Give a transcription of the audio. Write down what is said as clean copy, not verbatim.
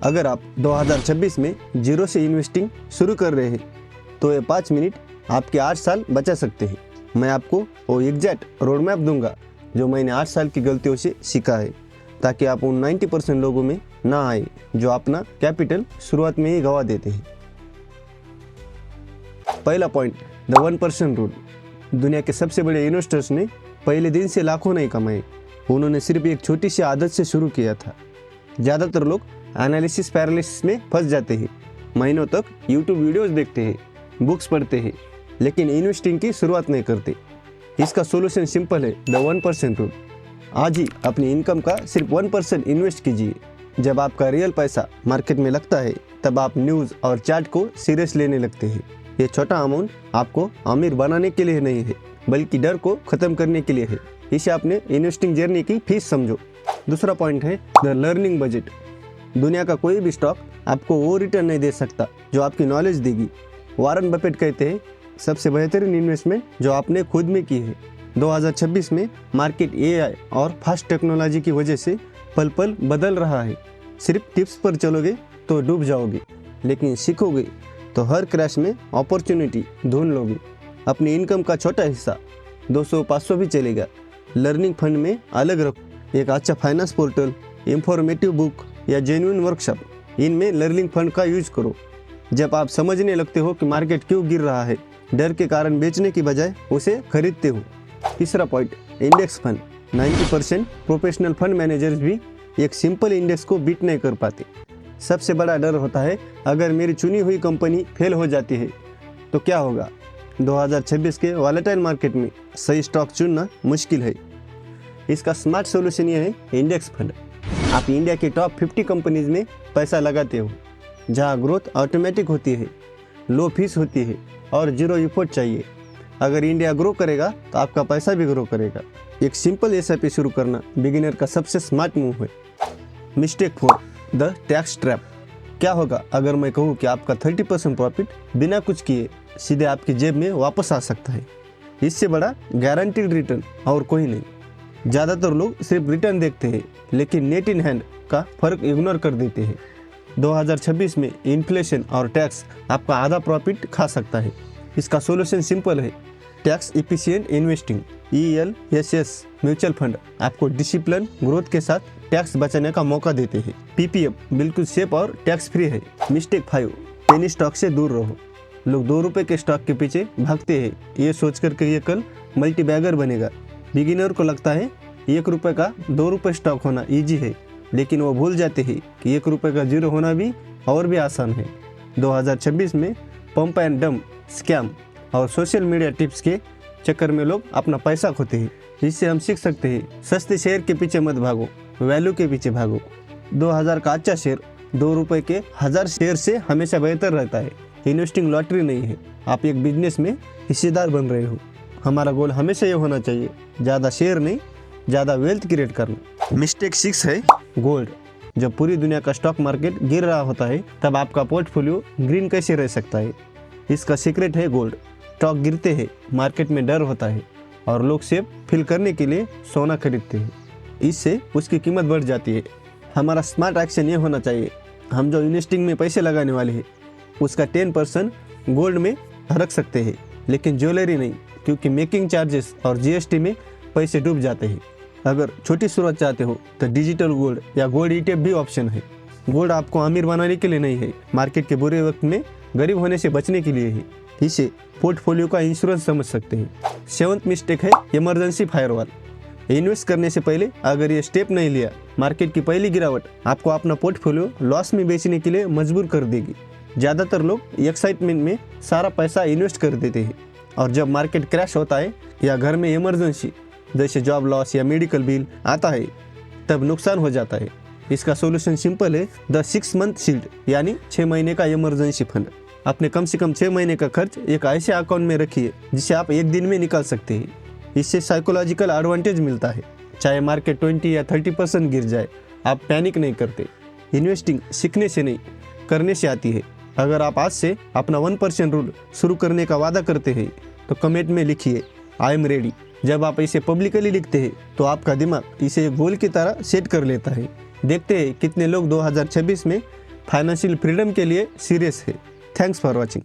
अगर आप 2026 में जीरो से इन्वेस्टिंग शुरू कर रहे हैं तो ये 5 मिनट आपके 8 साल बचा सकते हैं। मैं आपको वो एग्जैक्ट रोड मैप दूंगा जो मैंने 8 साल की गलतियों से सीखा है, ताकि आप उन 90% लोगों में ना आए जो अपना कैपिटल शुरुआत में ही गंवा देते हैं। पहला पॉइंट, द 1% रूल। दुनिया के सबसे बड़े इन्वेस्टर्स ने पहले दिन से लाखों नहीं कमाए, उन्होंने सिर्फ एक छोटी सी आदत से शुरू किया था। ज़्यादातर लोग एनालिसिस पैरालिसिस में फंस जाते हैं, महीनों तक यूट्यूब वीडियोस देखते हैं, बुक्स पढ़ते हैं, लेकिन इन्वेस्टिंग की शुरुआत नहीं करते। इसका सोल्यूशन सिंपल है, द 1% रूल। आज ही अपनी इनकम का सिर्फ 1% इन्वेस्ट कीजिए। जब आपका रियल पैसा मार्केट में लगता है तब आप न्यूज़ और चार्ट को सीरियस लेने लगते हैं। ये छोटा अमाउंट आपको अमीर बनाने के लिए नहीं है, बल्कि डर को ख़त्म करने के लिए है। इसे अपने इन्वेस्टिंग जर्नी की फीस समझो। दूसरा पॉइंट है द लर्निंग बजट। दुनिया का कोई भी स्टॉक आपको वो रिटर्न नहीं दे सकता जो आपकी नॉलेज देगी। वॉरेन बफेट कहते हैं, सबसे बेहतरीन इन्वेस्टमेंट जो आपने खुद में की है। 2026 में मार्केट AI और फास्ट टेक्नोलॉजी की वजह से पल पल बदल रहा है। सिर्फ टिप्स पर चलोगे तो डूब जाओगे, लेकिन सीखोगे तो हर क्रैश में अपॉर्चुनिटी ढूंढ लोगे। अपनी इनकम का छोटा हिस्सा 200-500 भी चलेगा लर्निंग फंड में अलग रखो। एक अच्छा फाइनेंस पोर्टल, इंफॉर्मेटिव बुक या जेन्युइन वर्कशॉप, इनमें लर्निंग फंड का यूज करो। जब आप समझने लगते हो कि मार्केट क्यों गिर रहा है, डर के कारण बेचने की बजाय उसे खरीदते हो। तीसरा point, index fund. 90% professional fund managers भी एक सिंपल इंडेक्स को बीट नहीं कर पाते। सबसे बड़ा डर होता है, अगर मेरी चुनी हुई कंपनी फेल हो जाती है तो क्या होगा। 2026 के वॉलेटाइल मार्केट में सही स्टॉक चुनना मुश्किल है। इसका स्मार्ट सॉल्यूशन ये है, इंडेक्स फंड। आप इंडिया की टॉप 50 कंपनीज में पैसा लगाते हो, जहां ग्रोथ ऑटोमेटिक होती है, लो फीस होती है और जीरो एफर्ट चाहिए। अगर इंडिया ग्रो करेगा तो आपका पैसा भी ग्रो करेगा। एक सिंपल SIP शुरू करना बिगिनर का सबसे स्मार्ट मूव है। Mistake 4, the tax trap. क्या होगा अगर मैं कहूँ कि आपका 30% प्रॉफिट बिना कुछ किए सीधे आपकी जेब में वापस आ सकता है। इससे बड़ा गारंटीड रिटर्न और कोई नहीं। ज़्यादातर लोग सिर्फ रिटर्न देखते हैं, लेकिन नेट इन हैंड का फ़र्क इग्नोर कर देते हैं। 2026 में इन्फ्लेशन और टैक्स आपका आधा प्रॉफिट खा सकता है। इसका सॉल्यूशन सिंपल है, tax efficient investing. ELSS mutual fund आपको डिसिप्लिन ग्रोथ के साथ टैक्स बचाने का मौका देते हैं। PPF बिल्कुल सेफ और टैक्स फ्री है। मिस्टेक 5, पेनी स्टॉक से दूर रहो। लोग 2 रुपये के स्टॉक के पीछे भागते हैं, ये सोचकर कि ये कल मल्टी बैगर बनेगा। बिगिनर को लगता है 1 रुपये का 2 रुपये स्टॉक होना ईजी है, लेकिन वो भूल जाते हैं कि 1 रुपये का जीरो होना भी और भी आसान है। 2026 में पंप एंड डंप स्कैम और सोशल मीडिया टिप्स के चक्कर में लोग अपना पैसा खोते हैं। इससे हम सीख सकते हैं, सस्ते शेयर के पीछे मत भागो, वैल्यू के पीछे भागो। 2000 का अच्छा शेयर 2 रुपये के 1000 शेयर से हमेशा बेहतर रहता है। इन्वेस्टिंग लॉटरी नहीं है, आप एक बिजनेस में हिस्सेदार बन रहे हो। हमारा गोल हमेशा ये होना चाहिए, ज़्यादा शेयर नहीं, ज़्यादा वेल्थ क्रिएट करना। मिस्टेक 6 है गोल्ड। जब पूरी दुनिया का स्टॉक मार्केट गिर रहा होता है तब आपका पोर्टफोलियो ग्रीन कैसे रह सकता है। इसका सीक्रेट है गोल्ड। स्टॉक गिरते हैं, मार्केट में डर होता है और लोग सेफ फील करने के लिए सोना खरीदते हैं। इससे उसकी कीमत बढ़ जाती है। हमारा स्मार्ट एक्शन ये होना चाहिए, हम जो इन्वेस्टिंग में पैसे लगाने वाले हैं उसका 10% गोल्ड में रख सकते हैं, लेकिन ज्वेलरी नहीं, क्योंकि मेकिंग चार्जेस और GST में पैसे डूब जाते हैं। अगर छोटी शुरुआत चाहते हो तो डिजिटल गोल्ड या गोल्ड ETF भी ऑप्शन है। गोल्ड आपको अमीर बनाने के लिए नहीं है, मार्केट के बुरे वक्त में गरीब होने से बचने के लिए है। इसे पोर्टफोलियो का इंश्योरेंस समझ सकते हैं। 7th मिस्टेक है इमरजेंसी फायरवॉल। इन्वेस्ट करने से पहले अगर ये स्टेप नहीं लिया, मार्केट की पहली गिरावट आपको अपना पोर्टफोलियो लॉस में बेचने के लिए मजबूर कर देगी। ज़्यादातर लोग एक्साइटमेंट में सारा पैसा इन्वेस्ट कर देते हैं और जब मार्केट क्रैश होता है या घर में इमरजेंसी जैसे जॉब लॉस या मेडिकल बिल आता है तब नुकसान हो जाता है। इसका सॉल्यूशन सिंपल है, द 6 मंथ शील्ड, यानी 6 महीने का इमरजेंसी फंड। अपने कम से कम 6 महीने का खर्च एक ऐसे अकाउंट में रखिए जिसे आप एक दिन में निकाल सकते हैं। इससे साइकोलॉजिकल एडवांटेज मिलता है, चाहे मार्केट 20 या 30% गिर जाए, आप पैनिक नहीं करते। इन्वेस्टिंग सीखने से नहीं, करने से आती है। अगर आप आज से अपना 1% रूल शुरू करने का वादा करते हैं तो कमेंट में लिखिए, आई एम रेडी। जब आप इसे पब्लिकली लिखते हैं तो आपका दिमाग इसे एक गोल की तरह सेट कर लेता है। देखते हैं कितने लोग 2026 में फाइनेंशियल फ्रीडम के लिए सीरियस है। Thanks for watching.